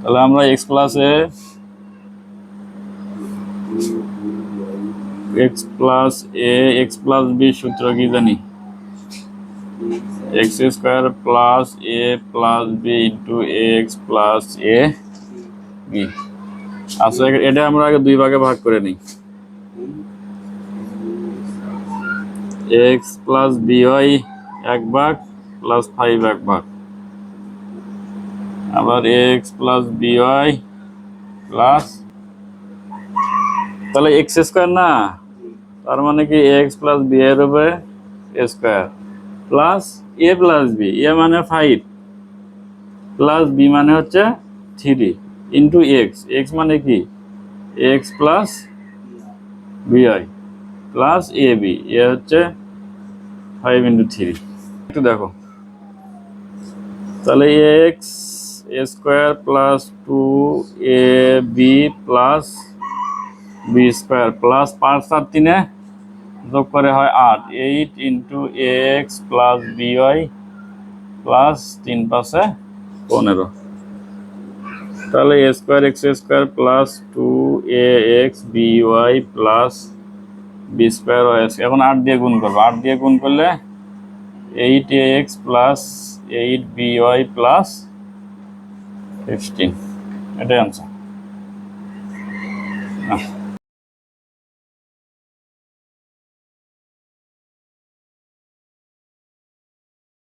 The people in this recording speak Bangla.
তাহলে আমরা x plus a x plus b সূত্র কি জানি? X square plus a plus b into x plus a b. আচ্ছা, এটা আমরা আগে দুই ভাগে ভাগ করে নিই। এক্স প্লাস বি হয় এক ভাগ প্লাস 5 এক ভাগ, আবার এক্স প্লাস বি হয় প্লাস, তাহলে এক্স স্কোয়ার না, তার মানে কি এক্স প্লাস বি এর উপরে square plus a plus B, এ মানে 5 প্লাস বি মানে হচ্ছে 3 ইন্টু এক্স, এক্স মানে কি x plus b i plus a b, a হচ্ছে 5 ইন্টু 3। একটু দেখো, তাহলে x square plus 2ab plus b square plus 5 আর 3 যোগ করে হয় 8, 8 into x plus b y plus 3 5 15। তাহলে a square x square plus 2ax by plus b square y. এখন 8 দিয়ে গুণ করবো, 8 দিয়ে গুণ করলে 8ax প্লাস 8by প্লাস 15, এটাই আনসার।